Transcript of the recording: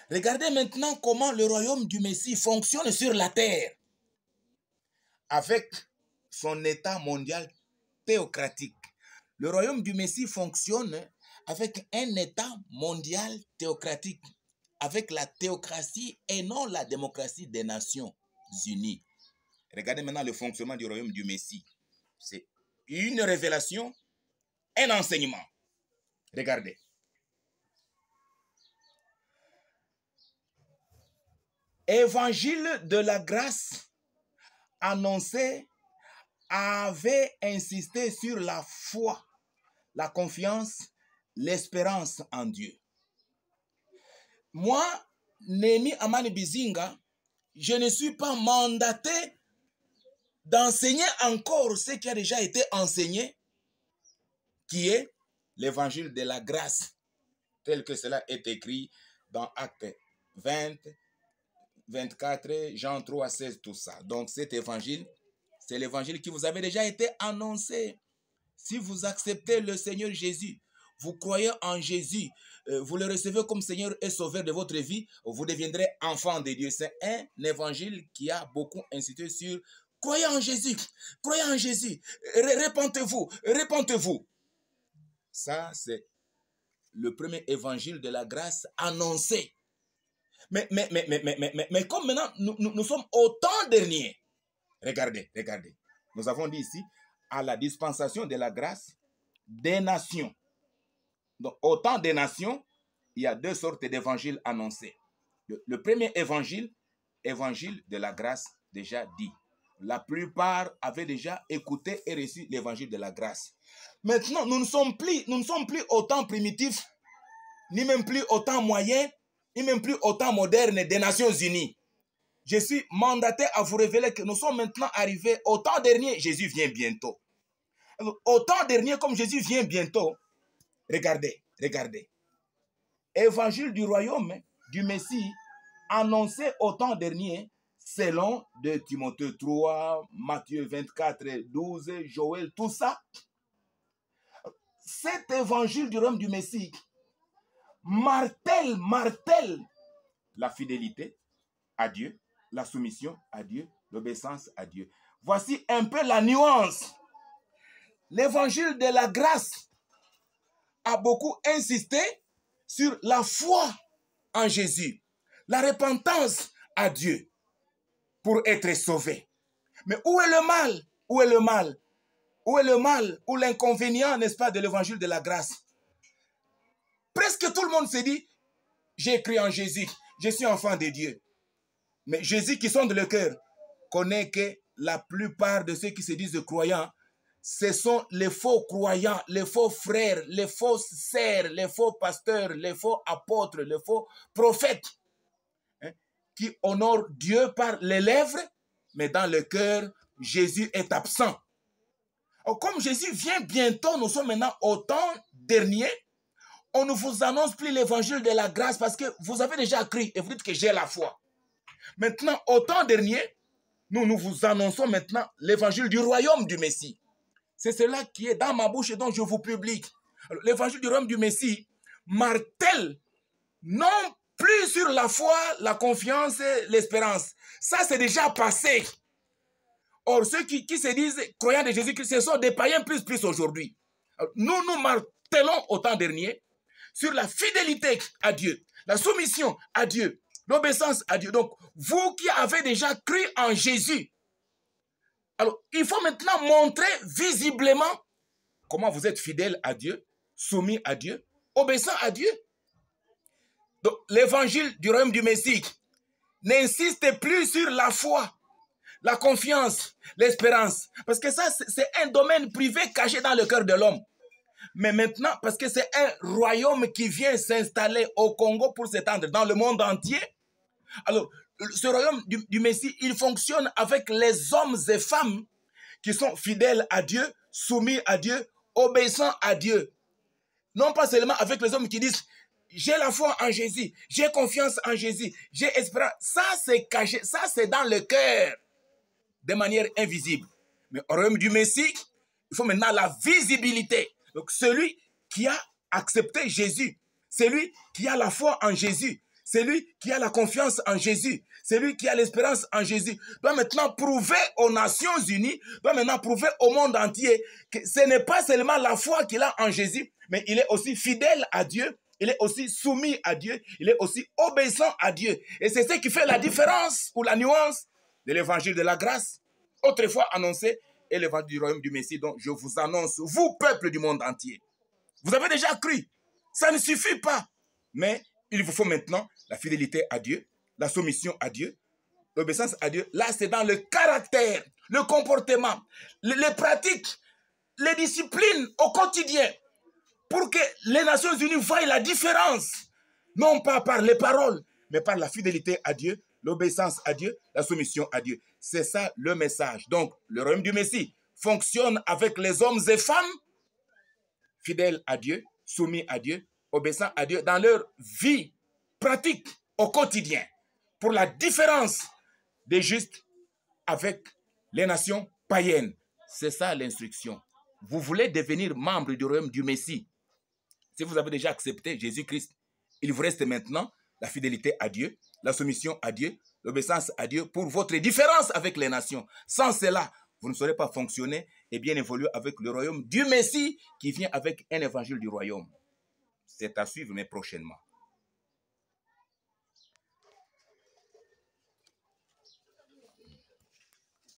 Regardez maintenant comment le royaume du Messie fonctionne sur la terre avec son état mondial théocratique. Le royaume du Messie fonctionne avec un état mondial théocratique, avec la théocratie et non la démocratie des Nations Unies. Regardez maintenant le fonctionnement du royaume du Messie. C'est une révélation, un enseignement. Regardez. Évangile de la grâce annoncé avait insisté sur la foi, la confiance, l'espérance en Dieu. Moi, Némi Amani Bizinga, je ne suis pas mandaté d'enseigner encore ce qui a déjà été enseigné, qui est l'évangile de la grâce, tel que cela est écrit dans Actes 20, 24, Jean 3, 16, tout ça. Donc cet évangile, c'est l'évangile qui vous avait déjà été annoncé. Si vous acceptez le Seigneur Jésus, vous croyez en Jésus, vous le recevez comme Seigneur et Sauveur de votre vie, vous deviendrez enfant de Dieu. C'est un évangile qui a beaucoup insisté sur croyez en Jésus, répentez-vous, répentez-vous. Ça, c'est le premier évangile de la grâce annoncé. Mais comme maintenant, nous sommes au temps dernier. Regardez. Nous avons dit ici, à la dispensation de la grâce des nations. Donc, au temps des nations, il y a deux sortes d'évangiles annoncés. Le premier évangile, évangile de la grâce déjà dit. La plupart avaient déjà écouté et reçu l'évangile de la grâce. Maintenant, nous ne sommes plus au temps primitif, ni même plus au temps moyen, ni même plus au temps moderne des Nations Unies. Je suis mandaté à vous révéler que nous sommes maintenant arrivés au temps dernier. Jésus vient bientôt. Alors, au temps dernier, comme Jésus vient bientôt, regardez. Évangile du royaume du Messie annoncé au temps dernier selon 2 Timothée 3, Matthieu 24, 12, Joël, tout ça. Cet évangile du royaume du Messie martèle la fidélité à Dieu, la soumission à Dieu, l'obéissance à Dieu. Voici un peu la nuance. L'évangile de la grâce a beaucoup insisté sur la foi en Jésus, la repentance à Dieu pour être sauvé. Mais où est le mal? Où est le mal? Où est le mal? Où l'inconvénient, n'est-ce pas, de l'évangile de la grâce? Presque tout le monde se dit, j'ai cru en Jésus, je suis enfant de Dieu. Mais Jésus qui sonde le cœur connaît que la plupart de ceux qui se disent croyants, ce sont les faux croyants, les faux frères, les fausses sœurs, les faux pasteurs, les faux apôtres, les faux prophètes, hein, qui honorent Dieu par les lèvres, mais dans le cœur, Jésus est absent. Alors, comme Jésus vient bientôt, nous sommes maintenant au temps dernier, on ne vous annonce plus l'évangile de la grâce parce que vous avez déjà cru et vous dites que j'ai la foi. Maintenant, au temps dernier, nous vous annonçons maintenant l'évangile du royaume du Messie. C'est cela qui est dans ma bouche et dont je vous publie. L'évangile du royaume du Messie martèle non plus sur la foi, la confiance et l'espérance. Ça, c'est déjà passé. Or, ceux qui se disent croyants de Jésus-Christ, ce sont des païens plus aujourd'hui. Nous martelons au temps dernier sur la fidélité à Dieu, la soumission à Dieu, l'obéissance à Dieu. Donc, vous qui avez déjà cru en Jésus, alors, il faut maintenant montrer visiblement comment vous êtes fidèle à Dieu, soumis à Dieu, obéissant à Dieu. Donc, l'évangile du royaume du Messie n'insiste plus sur la foi, la confiance, l'espérance. Parce que ça, c'est un domaine privé caché dans le cœur de l'homme. Mais maintenant, parce que c'est un royaume qui vient s'installer au Congo pour s'étendre dans le monde entier, alors, ce royaume du Messie, il fonctionne avec les hommes et femmes qui sont fidèles à Dieu, soumis à Dieu, obéissants à Dieu. Non pas seulement avec les hommes qui disent « j'ai la foi en Jésus, j'ai confiance en Jésus, j'ai espérance ». Ça, c'est caché, ça, c'est dans le cœur, de manière invisible. Mais au royaume du Messie, il faut maintenant la visibilité. Donc, celui qui a accepté Jésus, celui qui a la foi en Jésus, C'est lui qui a la confiance en Jésus. C'est lui qui a l'espérance en Jésus. Doit maintenant prouver aux Nations Unies, doit maintenant prouver au monde entier que ce n'est pas seulement la foi qu'il a en Jésus, mais il est aussi fidèle à Dieu, il est aussi soumis à Dieu, il est aussi obéissant à Dieu. Et c'est ce qui fait la différence ou la nuance de l'évangile de la grâce, autrefois annoncé, et l'évangile du royaume du Messie dont je vous annonce, vous, peuple du monde entier. Vous avez déjà cru. Ça ne suffit pas. Mais il vous faut maintenant la fidélité à Dieu, la soumission à Dieu, l'obéissance à Dieu. Là, c'est dans le caractère, le comportement, les pratiques, les disciplines au quotidien, pour que les Nations Unies voient la différence, non pas par les paroles, mais par la fidélité à Dieu, l'obéissance à Dieu, la soumission à Dieu. C'est ça le message. Donc, le royaume du Messie fonctionne avec les hommes et femmes fidèles à Dieu, soumis à Dieu, obéissants à Dieu dans leur vie pratique au quotidien, pour la différence des justes avec les nations païennes. C'est ça l'instruction. Vous voulez devenir membre du royaume du Messie. Si vous avez déjà accepté Jésus-Christ, il vous reste maintenant la fidélité à Dieu, la soumission à Dieu, l'obéissance à Dieu pour votre différence avec les nations. Sans cela, vous ne saurez pas fonctionner et bien évoluer avec le royaume du Messie qui vient avec un évangile du royaume. C'est à suivre, mais prochainement.